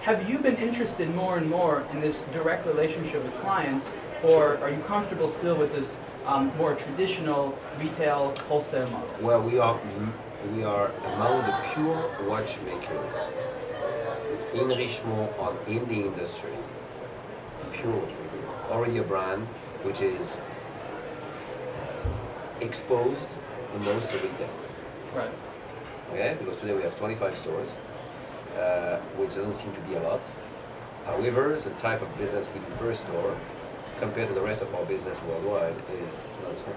Have you been interested more and more in this direct relationship with clients, or are you comfortable still with this more traditional retail wholesale model? Well, we are among the pure watchmakers in Richemont or in the industry, pure watchmaker, already a brand which is exposed the most to retail. Right. Okay, because today we have 25 stores, which doesn't seem to be a lot. However, the type of business we do per store, compared to the rest of our business worldwide, is not small.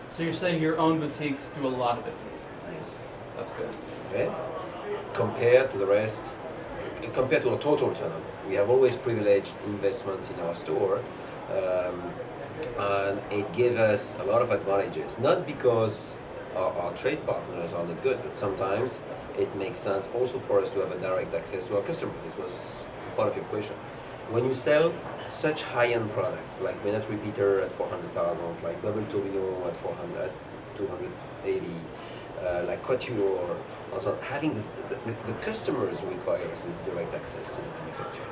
So you're saying your own boutiques do a lot of business? Yes. That's good. Okay. Compared to the rest, compared to our total turnover, we have always privileged investments in our store, and it gives us a lot of advantages. Not because our trade partners are not good, but sometimes it makes sense also for us to have a direct access to our customers. This was part of your question. When you sell such high-end products like Minute Repeater at 400,000, like Double Tourbillon at 400, 280, like Couture, also having the customers require us is direct access to the manufacturer.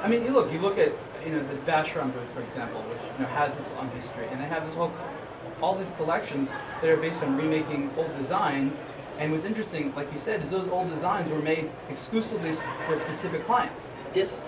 I mean, you look at the Vacheron booth, for example, which has this long history, and they have this all these collections that are based on remaking old designs. And what's interesting, like you said, is those old designs were made exclusively for specific clients. Yes.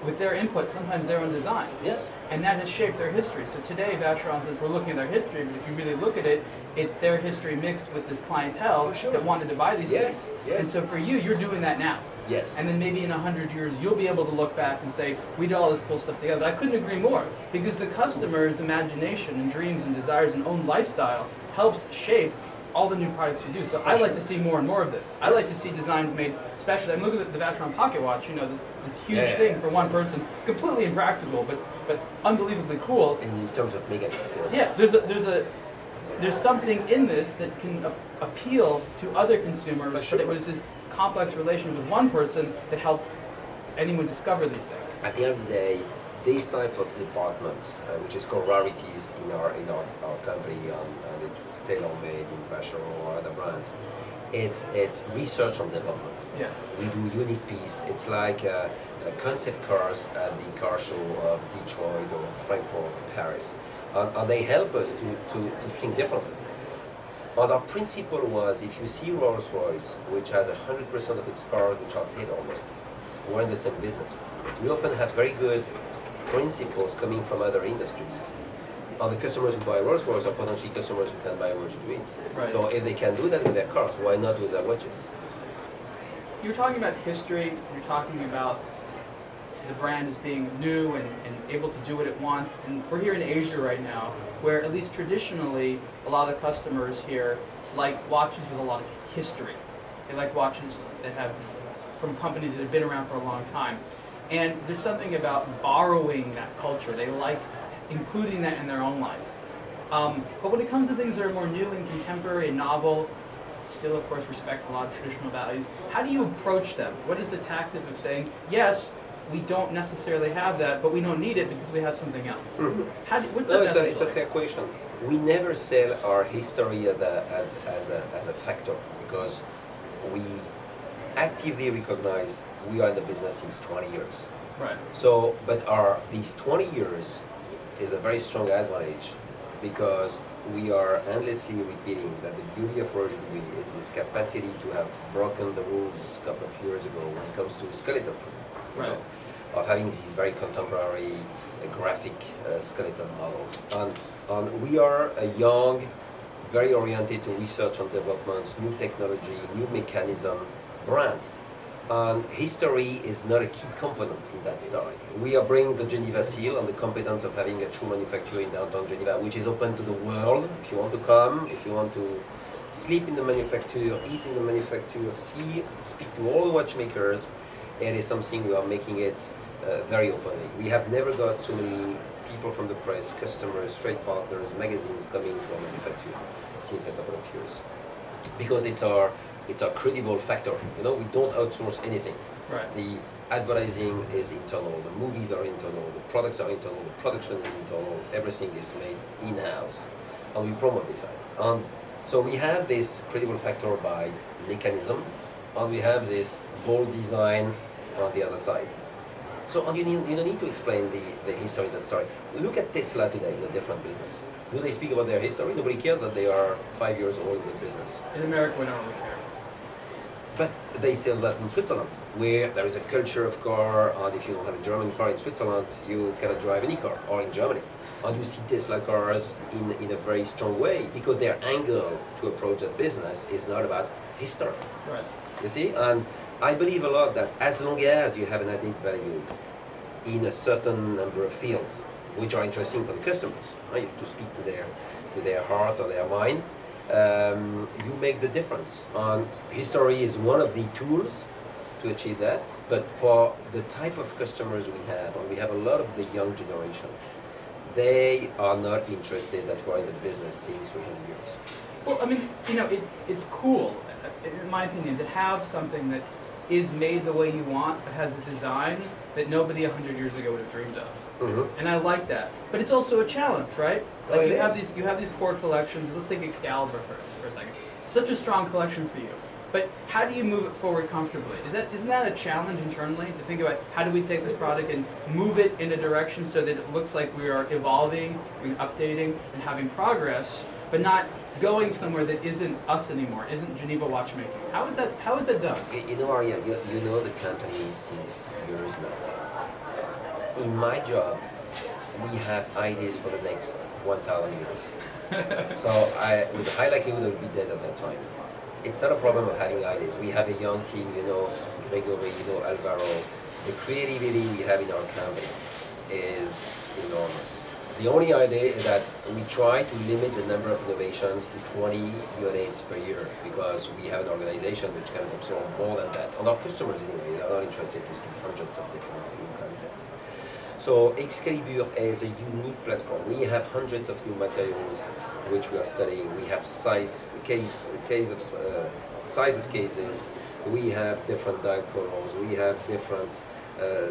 With their input, sometimes their own designs. Yes. And that has shaped their history. So today, Vacheron says we're looking at their history, but if you really look at it, it's their history mixed with this clientele that wanted to buy these things. Yes. And so for you, you're doing that now. Yes. And then maybe in 100 years, you'll be able to look back and say, we did all this cool stuff together. I couldn't agree more, because the customer's imagination and dreams and desires and own lifestyle helps shape all the new products you do. So I like to see more and more of this. I like to see designs made specially. I'm looking at the Vacheron pocket watch, this huge thing for one person, completely impractical, but unbelievably cool. In terms of megapixels. Yeah, there's something in this that can appeal to other consumers, but it was this complex relation with one person that helped anyone discover these things. At the end of the day, this type of department, which is called rarities in our company, and it's tailor-made in Vacheron or other brands, it's research and development. Yeah. We do unique piece. It's like concept cars at the car show of Detroit or Frankfurt or Paris, and they help us to think differently. And our principle was, if you see Rolls-Royce, which has 100% of its cars which are tailor-made, we're in the same business. We often have very good principles coming from other industries. And the customers who buy Rolls-Royce are potentially customers who can buy Roger Dubuis. Right. So if they can do that with their cars, why not with their watches? You're talking about history, you're talking about the brand as being new and able to do what it wants. And we're here in Asia right now, where at least traditionally, a lot of customers here like watches with a lot of history. They like watches that have, from companies that have been around for a long time. And there's something about borrowing that culture. They like including that in their own life. But when it comes to things that are more new and contemporary and novel, still of course respect a lot of traditional values, how do you approach them? What is the tactic of saying, yes, we don't necessarily have that, but we don't need it because we have something else? Mm-hmm. It's a fair question. We never sell our history as a factor, because we actively recognize we are in the business since 20 years. Right. So, but these 20 years is a very strong advantage, because we are endlessly repeating that the beauty of Roger Dubuis is his capacity to have broken the rules a couple of years ago when it comes to skeleton, for example. Right. Of having these very contemporary graphic skeleton models. And we are a young, very oriented to research and developments, new technology, new mechanism brand. And history is not a key component in that story. We are bringing the Geneva seal and the competence of having a true manufacturer in downtown Geneva, which is open to the world. If you want to come, if you want to sleep in the manufacturer, eat in the manufacturer, speak to all the watchmakers, it is something we are making it very openly. We have never got so many people from the press, customers, trade partners, magazines coming to our manufacturer since a couple of years, because it's our credible factor. We don't outsource anything. Right. The advertising is internal, the movies are internal, the products are internal, the production is internal, everything is made in-house, and we promote this side. And so we have this credible factor by mechanism, and we have this bold design on the other side. So and you don't need to explain the history of that story. Look at Tesla today in a different business. Do they speak about their history? Nobody cares that they are 5 years old in the business. In America, we don't really care. But they sell that in Switzerland, where there is a culture of car, and if you don't have a German car in Switzerland, you cannot drive any car, or in Germany. And you see Tesla cars in a very strong way, because their angle to approach that business is not about history. Right. You see? And I believe a lot that as long as you have an added value in a certain number of fields, which are interesting for the customers, right? You have to speak to their heart or their mind, you make the difference. And history is one of the tools to achieve that, but for the type of customers we have, and we have a lot of the young generation, they are not interested that we're in the business since 300 years. Well, I mean, you know, it's cool, in my opinion, to have something that is made the way you want, but has a design that nobody 100 years ago would have dreamed of. Mm-hmm. And I like that. But it's also a challenge, right? Like Oh, you have is. these core collections. Let's take Excalibur for a second. Such a strong collection for you. But how do you move it forward comfortably? Isn't that a challenge internally to think about how do we take this product and move it in a direction so that it looks like we are evolving and updating and having progress, but not going somewhere that isn't us anymore, isn't Geneva watchmaking? How is that done? You know, Ariel, you know the company since years now. In my job, we have ideas for the next 1,000 years. So with a high likelihood I will be dead at that time. It's not a problem of having ideas. We have a young team, you know, Gregory, you know, Alvaro. The creativity we have in our company is enormous. The only idea is that we try to limit the number of innovations to 20 units per year, because we have an organization which can absorb more than that. And our customers, anyway, are not interested to see hundreds of different new concepts. So Excalibur is a unique platform. We have hundreds of new materials which we are studying. We have size of cases. We have different dial colors. We have different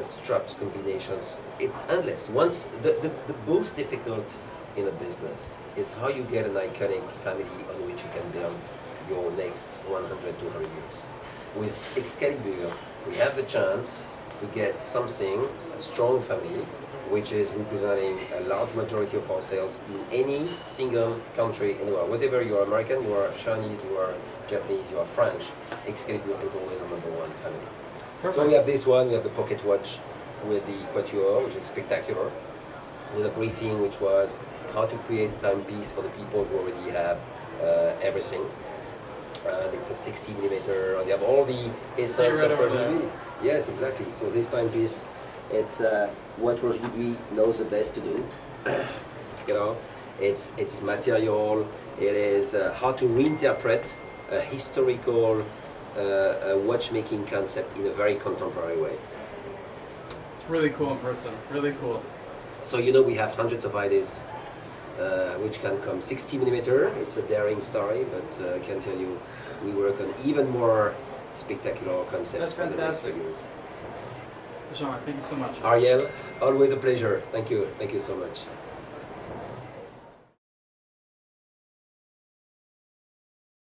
straps combinations. It's endless. Once the most difficult in a business is how you get an iconic family on which you can build your next 100, 200 years. With Excalibur, we have the chance to get something, a strong family, which is representing a large majority of our sales in any single country in the world. Whatever you are American, you are Chinese, you are Japanese, you are French, Excalibur is always a #1 family. Perfect. So we have this one, we have the pocket watch with the Quatuor, which is spectacular, with a briefing which was how to create a timepiece for the people who already have everything. And it's a 60mm, and you have all the essence of Roger Dubuis. Yes, exactly. So this timepiece, it's what Roger Dubuis knows the best to do. You know, it's material. It is how to reinterpret a historical watchmaking concept in a very contemporary way. It's really cool in person. Really cool. So you know we have hundreds of ideas which can come 60mm. It's a daring story, but I can tell you we work on even more spectacular concepts for the next few years. Jean-Marc, thank you so much. Ariel, always a pleasure. Thank you so much.